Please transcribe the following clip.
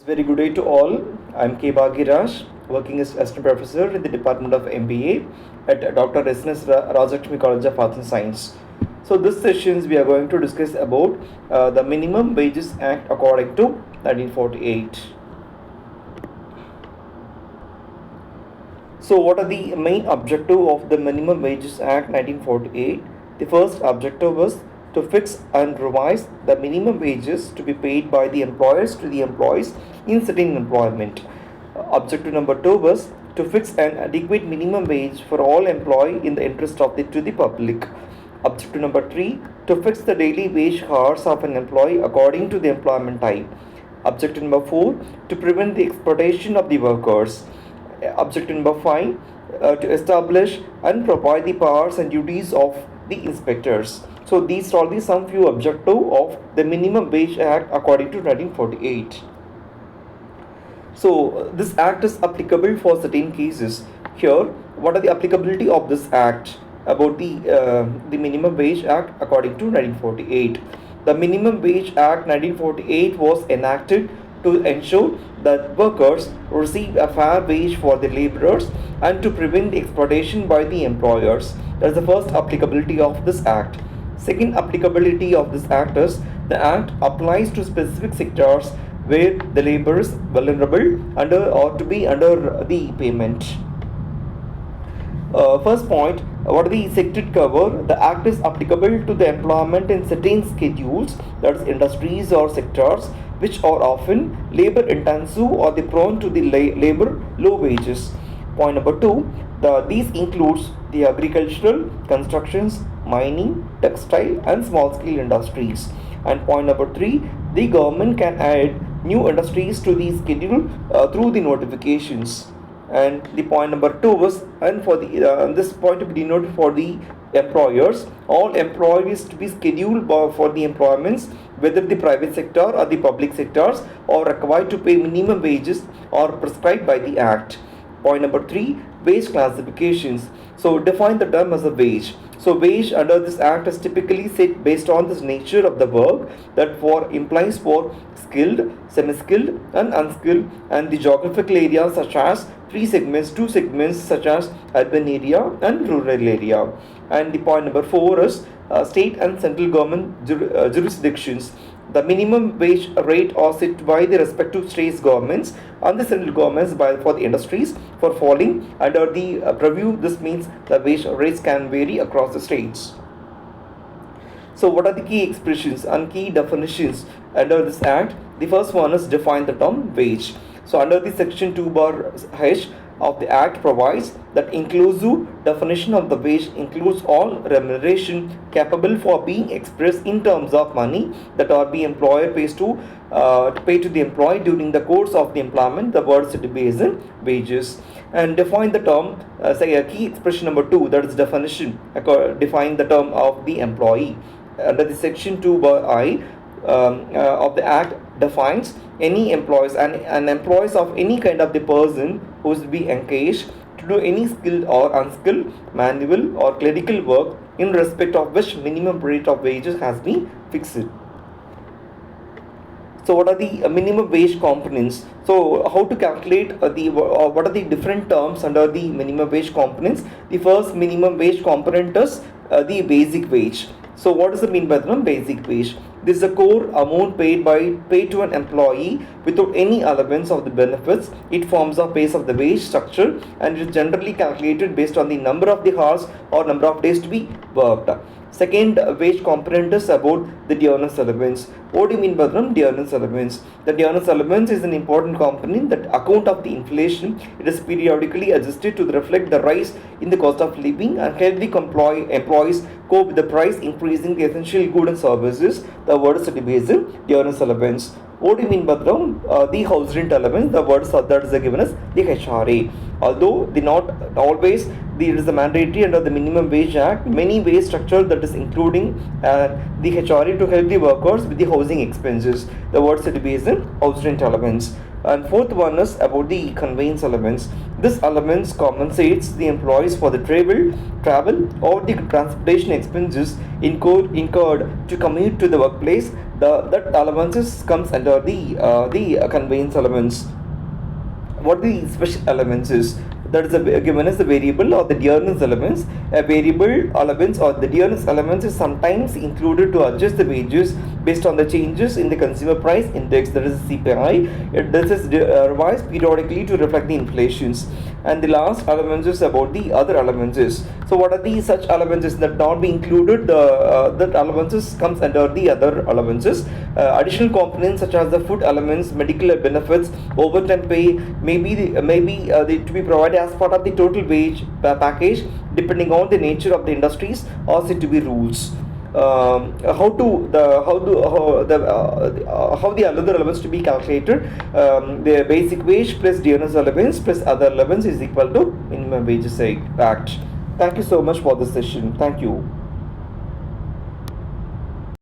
Very good day to all. I'm K.Bakiyaraj, working as Assistant Professor in the Department of MBA at Dr. S.N.S. Rajakshmi College of Arts and Science. So, this sessions we are going to discuss about the Minimum Wages Act according to 1948. So, what are the main objective of the Minimum Wages Act 1948? The first objective was to fix and revise the minimum wages to be paid by the employers to the employees in certain employment. Objective number 2 was to fix an adequate minimum wage for all employees in the interest of the public. Objective number 3, to fix the daily wage hours of an employee according to the employment type. Objective number 4, to prevent the exploitation of the workers. Objective number 5, to establish and provide the powers and duties of the inspectors. So these are the some few objectives of the Minimum Wage Act according to 1948. So this act is applicable for certain cases. Here, what are the applicability of this act about the Minimum Wage Act according to 1948? The Minimum Wage Act 1948 was enacted to ensure that workers receive a fair wage for their laborers and to prevent the exploitation by the employers. That is the first applicability of this act. Second applicability of this act is the act applies to specific sectors where the labor is vulnerable under or to be under the payment. First point, what are the sector cover? The act is applicable to the employment in certain schedules, that is industries or sectors which are often labor intensive or they prone to the labor low wages. Point number 2, these includes the agricultural, constructions, mining, textile and small scale industries. And point number 3, the government can add new industries to the schedule through the notifications. And the point number 2 was, and for the this point to be denoted for the employers, all employees to be scheduled for the employments, whether the private sector or the public sectors, are required to pay minimum wages or prescribed by the act. Point number 3, wage classifications. So define the term as a wage. So wage under this act is typically set based on the nature of the work, that for implies for skilled, semi-skilled and unskilled, and the geographical areas such as two segments such as urban area and rural area. And the point number 4 is state and central government jurisdictions. The minimum wage rate are set by the respective states governments and the central governments for the industries for falling under the purview. This means the wage rates can vary across the states. So what are the key expressions and key definitions under this act? The first one is define the term wage. So under the section 2(h) of the act provides that inclusive definition of the wage includes all remuneration capable for being expressed in terms of money that are the employer pays to pay to the employee during the course of the employment. The word should be as in wages. And define the term, say a key expression number 2, that is definition, define the term of the employee. Under the section 2(i) of the act defines any employees and employees of any kind of the person who is be engaged to do any skilled or unskilled manual or clerical work in respect of which minimum rate of wages has been fixed. So what are the minimum wage components? So how to calculate what are the different terms under the minimum wage components? The first minimum wage component is the basic wage. So what does it mean by the term basic wage? This is a core amount paid to an employee without any allowance of the benefits. It forms a base of the wage structure and is generally calculated based on the number of the hours or number of days to be worked. Second wage component is about the diurnal allowance. What do you mean by the term diurnal allowance? The diurnal allowance is an important component that account of the inflation. It is periodically adjusted to reflect the rise in the cost of living and help the employees cope with the price increasing the essential goods and services. The word is to be as diurnal allowance. What do you mean by the term the house rent allowance? The word that is given as the HRA. Although not always there is a mandatory under the Minimum Wage Act, many wage structure that is including the HRA to help the workers with the housing expenses. The word should be as in house rent allowance. And fourth one is about the conveyance allowance. This allowance compensates the employees for the travel or the transportation expenses incurred to commute to the workplace. That allowances comes under the conveyance allowance. What the special allowances? That is given as the variable or the dearness allowance. A variable allowance or the dearness allowance is sometimes included to adjust the wages based on the changes in the consumer price index, that is CPI. This is revised periodically to reflect the inflations. And the last allowances about the other allowances. So what are the such allowances that not be included? That allowances comes under the other allowances. Additional components such as the food allowance, medical benefits, overtime pay maybe to be provided as part of the total wage package, depending on the nature of the industries or said to be rules. How the other allowance to be calculated? The basic wage plus dearness allowance plus other allowance is equal to minimum wages act. Thank you so much for this session. Thank you.